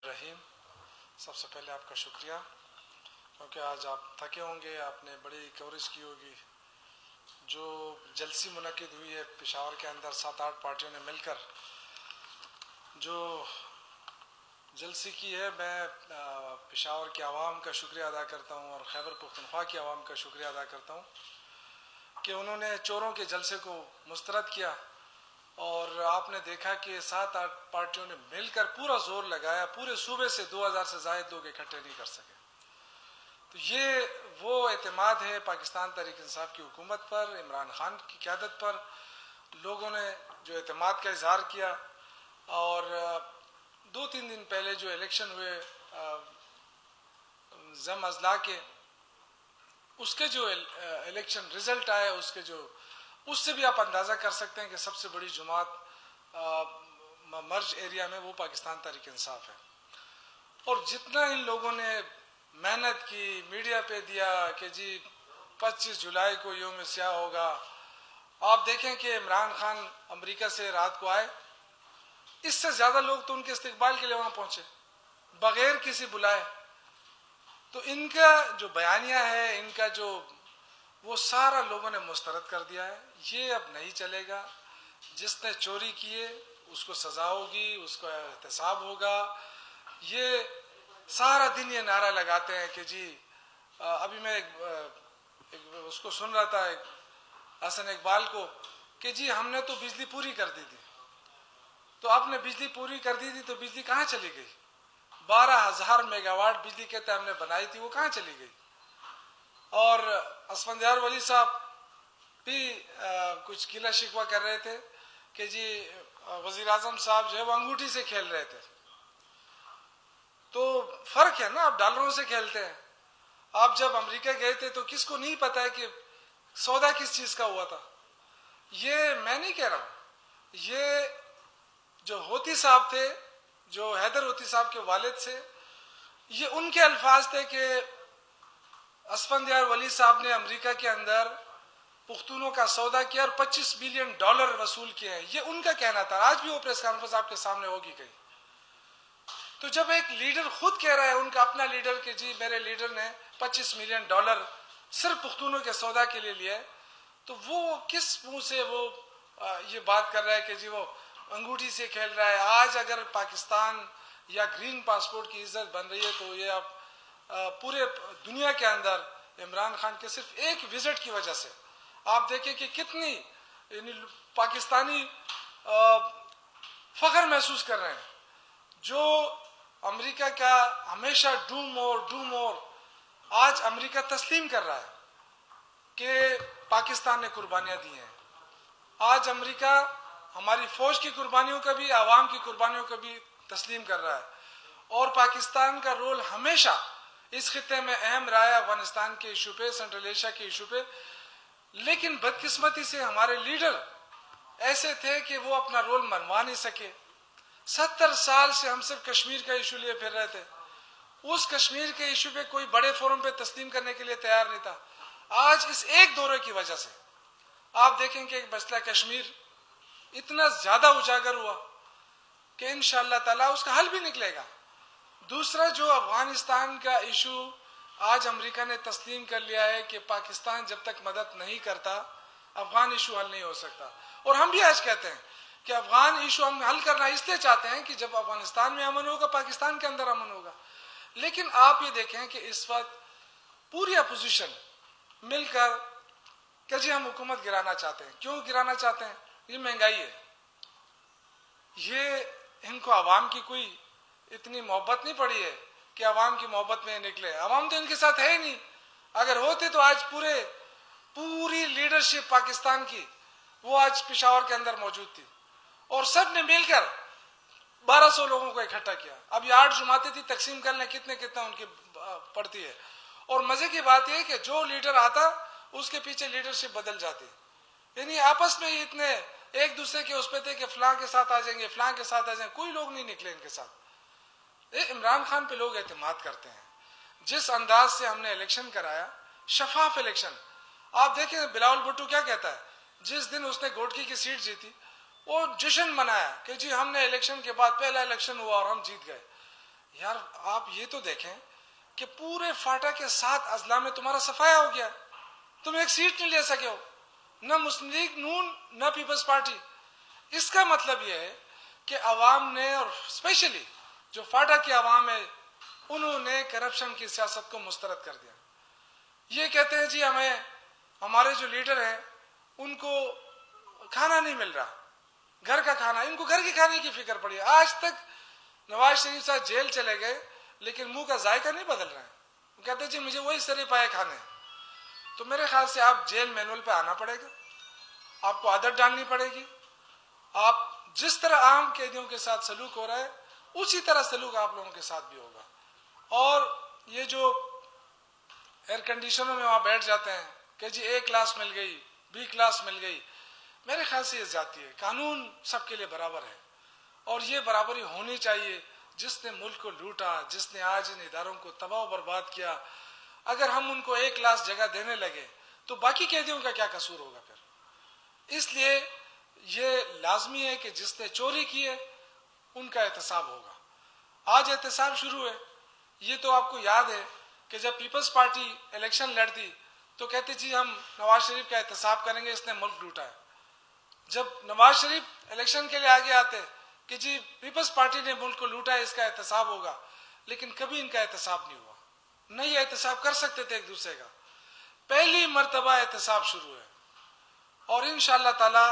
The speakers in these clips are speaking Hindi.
रहीम, सबसे पहले आपका शुक्रिया, क्योंकि आज आप थके होंगे, आपने बड़ी कवरेज की होगी। जो जलसी मुनक्किद हुई है पेशावर के अंदर 7-8 पार्टियों ने मिलकर जो जलसी की है, मैं पेशावर के आवाम का शुक्रिया अदा करता हूँ और खैबर पख्तूनख्वा की आवाम का शुक्रिया अदा करता हूँ कि उन्होंने चोरों के जलसे को मुस्तरद किया। और आपने देखा कि 7-8 पार्टियों ने मिलकर पूरा जोर लगाया, पूरे सूबे से 2000 से ज़ायद लोग इकट्ठे नहीं कर सके। तो ये वो एतमाद है पाकिस्तान तहरीक इंसाफ की हुकूमत पर, इमरान खान की क़यादत पर लोगों ने जो एतमाद का इजहार किया। और 2-3 दिन पहले जो इलेक्शन हुए जम अजला के, उसके जो इलेक्शन रिजल्ट आए, उससे भी आप अंदाज़ा कर सकते हैं कि सबसे बड़ी जमात मर्ज एरिया में वो पाकिस्तान तहरीक इंसाफ है। और जितना इन लोगों ने मेहनत की, मीडिया पे दिया कि जी 25 जुलाई को यौम स्याह होगा, आप देखें कि इमरान खान अमेरिका से रात को आए, इससे ज़्यादा लोग तो उनके इस्तकबाल के लिए वहाँ पहुँचे बग़ैर किसी बुलाए। तो इनका जो बयानिया है, इनका जो वो सारा लोगों ने मुस्तरद कर दिया है। ये अब नहीं चलेगा। जिसने चोरी किए उसको सज़ा होगी, उसको एहतसाब होगा। ये सारा दिन ये नारा लगाते हैं कि जी अभी मैं एक उसको सुन रहा था, एक हसन इकबाल को, कि जी हमने तो बिजली पूरी कर दी थी। तो आपने बिजली पूरी कर दी थी तो बिजली कहाँ चली गई? 12,000 मेगावाट बिजली कहते हमने बनाई थी, वो कहाँ चली गई? और असफंदियार वली साहब भी कुछ गिला शिकवा कर रहे थे कि जी वजीर आजम साहब जो है वो अंगूठी से खेल रहे थे। तो फर्क है ना, आप डॉलरों से खेलते हैं। आप जब अमेरिका गए थे तो किसको नहीं पता है कि सौदा किस चीज का हुआ था? ये मैं नहीं कह रहा हूं, ये जो होती साहब थे, जो हैदर होती साहब के वालिद से, ये उनके अल्फाज थे कि असफंदियार वली साहब ने अमेरिका के अंदर पुख्तूनों का सौदा किया और $25 बिलियन वसूल किए हैं। ये उनका कहना था। आज भी वो प्रेस कॉन्फ्रेंस आपके सामने होगी कहीं। तो जब एक लीडर खुद कह रहा है, उनका अपना लीडर, कि जी मेरे लीडर ने $25 मिलियन सिर्फ पुख्तूनों के सौदा के लिए लिया है, तो वो किस मुंह से वो ये बात कर रहा है कि जी वो अंगूठी से खेल रहा है? आज अगर पाकिस्तान या ग्रीन पासपोर्ट की इज्जत बन रही है तो ये आप पूरे दुनिया के अंदर इमरान खान के सिर्फ एक विजिट की वजह से आप देखें कि कितनी पाकिस्तानी फख्र महसूस कर रहे हैं। जो अमेरिका का हमेशा डू मोर, आज अमेरिका तस्लीम कर रहा है कि पाकिस्तान ने कुर्बानियां दी हैं। आज अमेरिका हमारी फौज की कुर्बानियों का भी, आवाम की कुर्बानियों का भी तस्लीम कर रहा है। और पाकिस्तान का रोल हमेशा इस खित्ते में अहम रहा है, अफगानिस्तान के इशू पे, सेंट्रल एशिया के इशू पे। लेकिन बदकिस्मती से हमारे लीडर ऐसे थे कि वो अपना रोल मनवा नहीं सके। 70 साल से हम सिर्फ कश्मीर का इशू लिए फिर रहे थे। उस कश्मीर के इशू पे कोई बड़े फोरम पे तस्लीम करने के लिए तैयार नहीं था। आज इस एक दौरे की वजह से आप देखेंगे कि मसला कश्मीर इतना ज्यादा उजागर हुआ कि इंशाअल्लाह ताला उसका हल भी निकलेगा। दूसरा, जो अफगानिस्तान का इशू आज अमेरिका ने तस्लीम कर लिया है कि पाकिस्तान जब तक मदद नहीं करता अफगान इशू हल नहीं हो सकता। और हम भी आज कहते हैं कि अफगान इशू हम हल करना इसलिए चाहते हैं कि जब अफगानिस्तान में अमन होगा, पाकिस्तान के अंदर अमन होगा। लेकिन आप ये देखें कि इस वक्त पूरी अपोजिशन मिलकर कि जी हम हुकूमत गिराना चाहते हैं। क्यों गिराना चाहते हैं? ये महंगाई है। ये इनको आवाम की कोई इतनी मोहब्बत नहीं पड़ी है कि आवाम की मोहब्बत में निकले। आवाम तो इनके साथ है ही नहीं। अगर होते तो आज पूरी लीडरशिप पाकिस्तान की वो आज पेशावर के अंदर मौजूद थी और सब ने मिलकर 1200 लोगों को इकट्ठा किया। अब ये 8 जमातें थी, तकसीम कर लें कितने उनकी पड़ती है। और मजे की बात यह कि जो लीडर आता उसके पीछे लीडरशिप बदल जाती। यानी आपस में इतने एक दूसरे के उस पे थे कि फलां के साथ आ जाएंगे, फलां के साथ आ जाएंगे, कोई लोग नहीं निकले इनके साथ। इमरान खान पे लोग एतमाद करते हैं। जिस अंदाज से हमने इलेक्शन कराया, शफाफ इलेक्शन, आप देखें बिलावल भुट्टो क्या कहता है, जिस दिन उसने गोडकी की सीट जीती वो जश्न मनाया कि जी हमने इलेक्शन के बाद पहला इलेक्शन हुआ और हम जीत गए। यार आप ये तो देखें कि पूरे फाटा के 7 अजला में तुम्हारा सफाया हो गया, तुम एक सीट नहीं ले सके हो, न मुस्लिम लीग नून न पीपल्स पार्टी। इसका मतलब यह है कि अवाम ने, और स्पेशली जो फाटा की अवाम है, उन्होंने करप्शन की सियासत को मुस्तरद कर दिया। ये कहते हैं जी हमें, हमारे जो लीडर हैं उनको खाना नहीं मिल रहा, घर का खाना, इनको घर के खाने की फिक्र पड़ी। आज तक नवाज शरीफ साहब जेल चले गए लेकिन मुंह का जायका नहीं बदल रहा है। वो कहते हैं जी मुझे वही सरे पाए खाने। तो मेरे ख्याल से आप जेल मैनुअल पे आना पड़ेगा, आपको आदत डालनी पड़ेगी। आप जिस तरह आम कैदियों के साथ सलूक हो रहा है उसी तरह सलूक आप लोगों के साथ भी होगा। और ये जो एयर कंडीशनों में वहां बैठ जाते हैं कि जी ए क्लास मिल गई, बी क्लास मिल गई, मेरे ख्याल से ये जाती है। कानून सबके लिए बराबर है और ये बराबरी होनी चाहिए। जिसने मुल्क को लूटा, जिसने आज इन इदारों को तबाह बर्बाद किया, अगर हम उनको एक क्लास जगह देने लगे तो बाकी कैदियों का क्या कसूर होगा फिर। इसलिए ये लाजमी है कि जिसने चोरी की है उनका एहतसाब होगा। आज एहतसाब शुरू है। ये तो आपको याद है कि जब पीपल्स पार्टी इलेक्शन लड़ती तो कहते जी हम नवाज शरीफ का एहतसाब करेंगे, इसने मुल्क लूटा है। जब नवाज शरीफ इलेक्शन के लिए आगे आते कि जी पीपल्स पार्टी ने मुल्क को लूटा है, इसका एहतसाब होगा, लेकिन कभी इनका एहतसाब नहीं हुआ। नहीं एहतसाब कर सकते थे एक दूसरे का। पहली मर्तबा एहतसाब शुरू है और इंशाअल्लाह ताला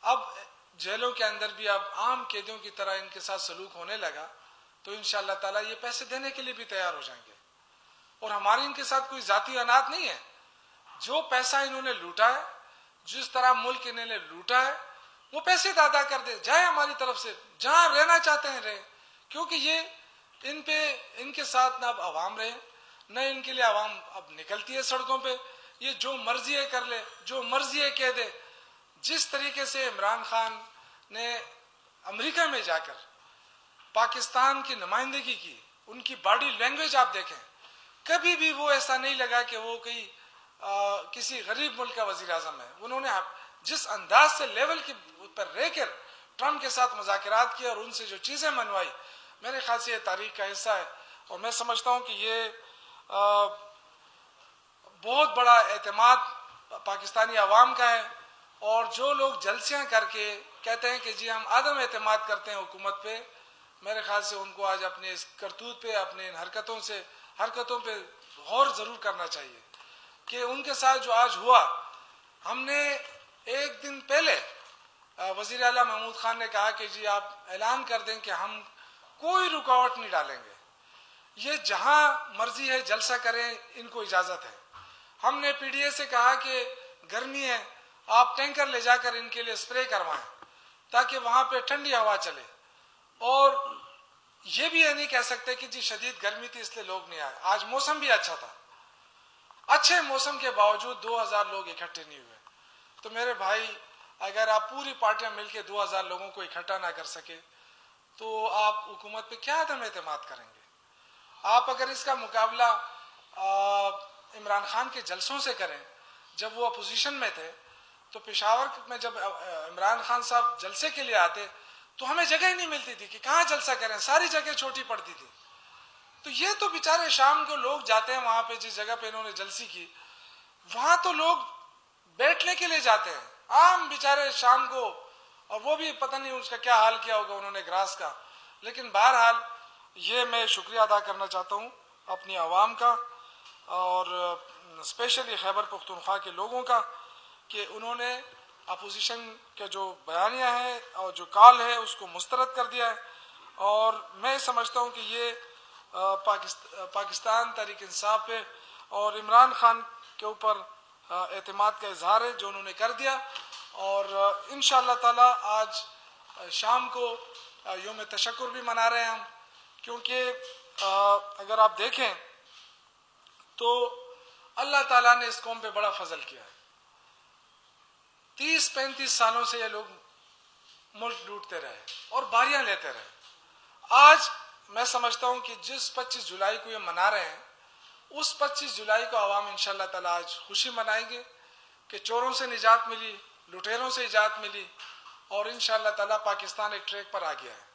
अब जेलों के अंदर भी अब आम कैदियों की तरह इनके साथ सलूक होने लगा तो इंशाअल्लाह ताला ये पैसे देने के लिए भी तैयार हो जाएंगे। और हमारी इनके साथ कोई जाती अनाथ नहीं है। जो पैसा इन्होंने लूटा है, जिस तरह मुल्क इन्होंने लूटा है, वो पैसे अदा कर दे जाए हमारी तरफ से, जहां रहना चाहते हैं रहे। क्योंकि ये इन पे, इनके साथ ना अब आवाम रहे, न इनके लिए आवाम अब निकलती है सड़कों पे। ये जो मर्जी है कर ले, जो मर्जी है कह दे। जिस तरीके से इमरान खान ने अमेरिका में जाकर पाकिस्तान की नुमाइंदगी की, उनकी बॉडी लैंग्वेज आप देखें, कभी भी वो ऐसा नहीं लगा कि वो कहीं किसी गरीब मुल्क का वजीर आजम है। उन्होंने जिस अंदाज से लेवल के पर रहकर ट्रम्प के साथ मुज़ाकरात किए और उनसे जो चीज़ें मनवाई, मेरे ख्याल से ये तारीख का हिस्सा है। और मैं समझता हूँ कि ये बहुत बड़ा एतमाद पाकिस्तानी अवाम का है। और जो लोग जलसियाँ करके कहते हैं कि जी हम आदम एतमाद करते हैं हुकूमत पे, मेरे ख्याल से उनको आज अपने इस करतूत पे, अपने इन हरकतों पे गौर ज़रूर करना चाहिए कि उनके साथ जो आज हुआ। हमने एक दिन पहले वज़ीर आला महमूद खान ने कहा कि जी आप ऐलान कर दें कि हम कोई रुकावट नहीं डालेंगे, ये जहां मर्जी है जलसा करें, इनको इजाज़त है। हमने पीडीए से कहा कि गर्मी है, आप टैंकर ले जाकर इनके लिए स्प्रे करवाएं ताकि वहां पे ठंडी हवा चले। और ये भी ये नहीं कह सकते कि जी शदीद गर्मी थी इसलिए लोग नहीं आए। आज मौसम भी अच्छा था, अच्छे मौसम के बावजूद 2000 लोग इकट्ठे नहीं हुए। तो मेरे भाई, अगर आप पूरी पार्टियां मिलकर 2000 लोगों को इकट्ठा ना कर सके तो आप हुकूमत पे क्या आदम एतमाद करेंगे। आप अगर इसका मुकाबला इमरान खान के जलसों से करें, जब वो अपोजिशन में थे तो पेशावर में जब इमरान खान साहब जलसे के लिए आते तो हमें जगह ही नहीं मिलती थी कि कहाँ जलसा करें, सारी जगह छोटी पड़ती थी। तो ये तो बेचारे शाम को लोग जाते हैं वहां पे, जिस जगह पे इन्होंने जलसी की वहां तो लोग बैठने के लिए जाते हैं, आम बेचारे शाम को। और वो भी पता नहीं उसका क्या हाल किया होगा उन्होंने ग्रास का। लेकिन बहरहाल ये मैं शुक्रिया अदा करना चाहता हूँ अपनी आवाम का और स्पेशली खैबर पख्तूनख्वा के लोगों का कि उन्होंने अपोजिशन के जो बयानियाँ हैं और जो कॉल है उसको मुस्तरद कर दिया है। और मैं समझता हूँ कि ये पाकिस्तान तहरीक इंसाफ पे और इमरान खान के ऊपर एतमाद का इजहार है जो उन्होंने कर दिया। और इंशाअल्लाह ताला आज शाम को यौम तशक्कुर भी मना रहे हैं हम, क्योंकि अगर आप देखें तो अल्लाह ताला ने इस कौम पे बड़ा फजल किया है। 30-35 सालों से ये लोग मुल्क लूटते रहे और बारियां लेते रहे। आज मैं समझता हूं कि जिस 25 जुलाई को ये मना रहे हैं, उस 25 जुलाई को आवाम इंशाअल्लाह ताला आज खुशी मनाएंगे कि चोरों से निजात मिली, लुटेरों से निजात मिली और इंशाअल्लाह ताला पाकिस्तान एक ट्रैक पर आ गया है।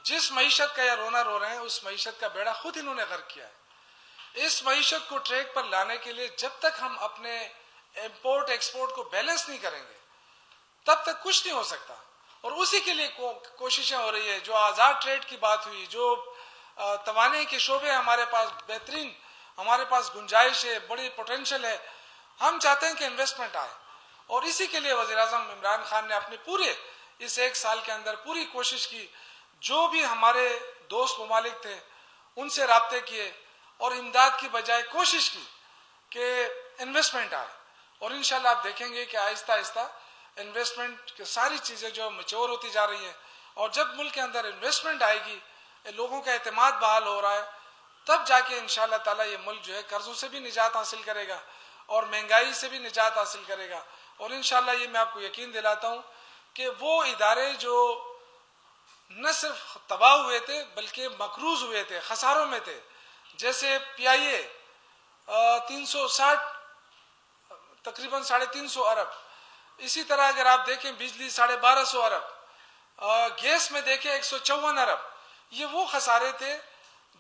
जिस मईशत का यह रोना रो रहे हैं उस मईशत का बेड़ा खुद इन्होंने गर्क किया है। इस मईशत को ट्रैक पर लाने के लिए जब तक हम अपने इंपोर्ट एक्सपोर्ट को बैलेंस नहीं करेंगे तब तक कुछ नहीं हो सकता। और उसी के लिए कोशिशें हो रही है। जो आज़ाद ट्रेड की बात हुई, जो तवाने के शोबे हमारे पास बेहतरीन, हमारे पास गुंजाइश है, बड़ी पोटेंशियल है, हम चाहते हैं कि इन्वेस्टमेंट आए। और इसी के लिए वज़ीर-ए-आज़म इमरान खान ने अपने पूरे इस 1 साल के अंदर पूरी कोशिश की। जो भी हमारे दोस्त ममालिक थे उनसे राब्ते किए और इमदाद की बजाय कोशिश की कि इन्वेस्टमेंट आए। और इंशाल्लाह आप देखेंगे कि आहिस्ता आहिस्ता इन्वेस्टमेंट की सारी चीज़ें जो मैच्योर होती जा रही हैं। और जब मुल्क के अंदर इन्वेस्टमेंट आएगी, लोगों का एतमाद बहाल हो रहा है, तब जाके इंशाल्लाह ताला ये मुल्क जो है कर्जों से भी निजात हासिल करेगा और महंगाई से भी निजात हासिल करेगा। और इंशाल्लाह ये मैं आपको यकीन दिलाता हूँ कि वो इदारे जो न सिर्फ तबाह हुए थे बल्कि मकरूज हुए थे, खसारों में थे, जैसे PIA 360 तकरीबन 350 अरब, इसी तरह अगर आप देखें बिजली 1250 अरब, गैस में देखें 154 अरब, ये वो खसारे थे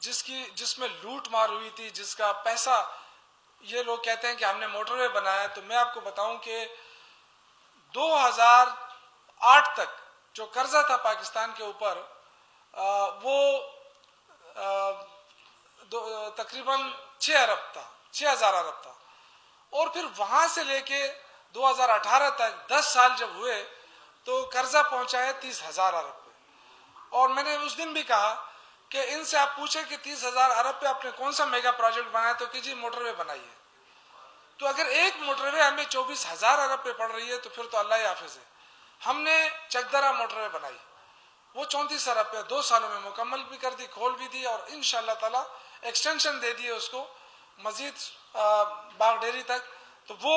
जिसमें लूट मार हुई थी, जिसका पैसा, ये लोग कहते हैं कि हमने मोटरवे बनाया। तो मैं आपको बताऊं कि 2008 तक जो कर्जा था पाकिस्तान के ऊपर वो तकरीबन 6 अरब था, 6000 अरब था। और फिर वहां से लेके 2018 तक 10 साल जब हुए तो कर्जा पहुंचा है 30,000 अरब पे। और मैंने उस दिन भी कहा कि इनसे आप पूछे कि 30,000 अरब पे आपने कौन सा मेगा प्रोजेक्ट बनाया, तो कीजिए मोटरवे बनाइए। तो अगर एक मोटरवे हमें 24,000 अरब पे पड़ रही है तो फिर तो अल्लाह ही हाफिज है। हमने चकदरा मोटरवे बनाई, वो 34 अरब पे 2 सालों में मुकम्मल भी कर दी, खोल भी दी और इंशाल्लाह ताला एक्सटेंशन दे दिए उसको मजीद बागडेरी तक। तो वो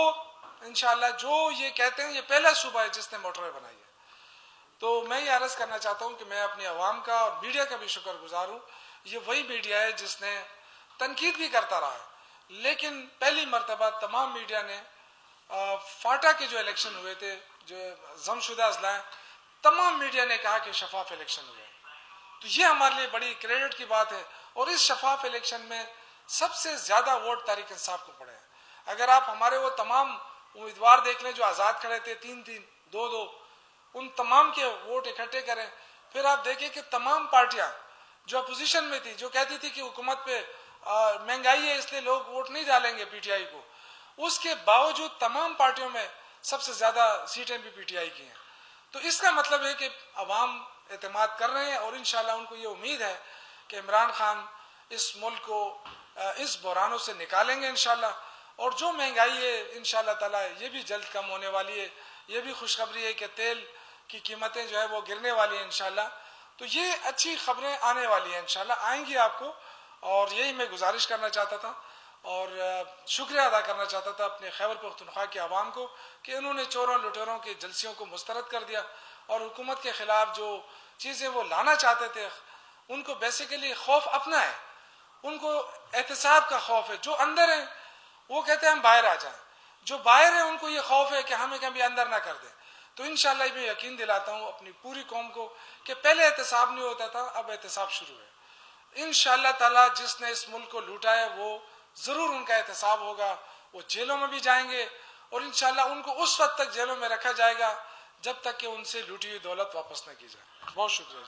इंशाल्लाह जो ये कहते हैं ये पहला सूबा है जिसने मोटरवे बनाई है। तो मैं ये अर्ज करना चाहता हूँ कि मैं अपनी आवाम का और मीडिया का भी शुक्रगुजार हूँ। ये वही मीडिया है जिसने तनकीद भी करता रहा है, लेकिन पहली मरतबा तमाम मीडिया ने फाटा के जो इलेक्शन हुए थे, जो जमशुदा अजलाएं, तमाम मीडिया ने कहा कि शफाफ इलेक्शन हुए। तो ये हमारे लिए बड़ी क्रेडिट की बात है। और इस शफाफ इलेक्शन में सबसे ज्यादा वोट तहरीक इंसाफ को पड़े हैं। अगर आप हमारे वो तमाम उम्मीदवार देख लें जो आज़ाद खड़े थे, 3-3, 2-2, उन तमाम के वोट इकट्ठे करें, फिर आप देखें कि तमाम पार्टियां जो अपोजिशन में थी, जो कहती थी कि हुकूमत पे महंगाई है इसलिए लोग वोट नहीं डालेंगे PTI को, उसके बावजूद तमाम पार्टियों में सबसे ज्यादा सीटें भी PTI की हैं। तो इसका मतलब है कि अवाम एतमाद कर रहे हैं और इंशाल्लाह उनको ये उम्मीद है कि इमरान खान इस मुल्क को इस बहरानों से निकालेंगे इंशाल्लाह। और जो महंगाई है इंशाल्लाह ताला ये भी जल्द कम होने वाली है। ये भी खुशखबरी है कि तेल की कीमतें जो है वो गिरने वाली है इंशाल्लाह। तो ये अच्छी खबरें आने वाली हैं, इंशाल्लाह आएंगी आपको। और यही मैं गुजारिश करना चाहता था और शुक्रिया अदा करना चाहता था अपने खैबर पख्तूनख्वा के आवाम को कि उन्होंने चोरों लुटेरों के जलसियों को मुस्तरद कर दिया और हुकूमत के खिलाफ जो चीज़ें वो लाना चाहते थे उनको बेसिकली खौफ अपना है, उनको एहतसाब का खौफ है। जो अंदर है वो कहते हैं हम बाहर आ जाएं, जो बाहर है उनको ये खौफ है कि हमें कभी अंदर ना कर दें। तो इंशाल्लाह मैं यकीन दिलाता हूँ अपनी पूरी कौम को कि पहले एहतसाब नहीं होता था, अब एहतसाब शुरू है। इंशाल्लाह ताला जिसने इस मुल्क को लूटा है वो जरूर उनका एहतसाब होगा, वो जेलों में भी जाएंगे और इंशाल्लाह उनको उस वक्त तक जेलों में रखा जाएगा जब तक कि उनसे लूटी हुई दौलत वापस न की जाए। बहुत शुक्रिया।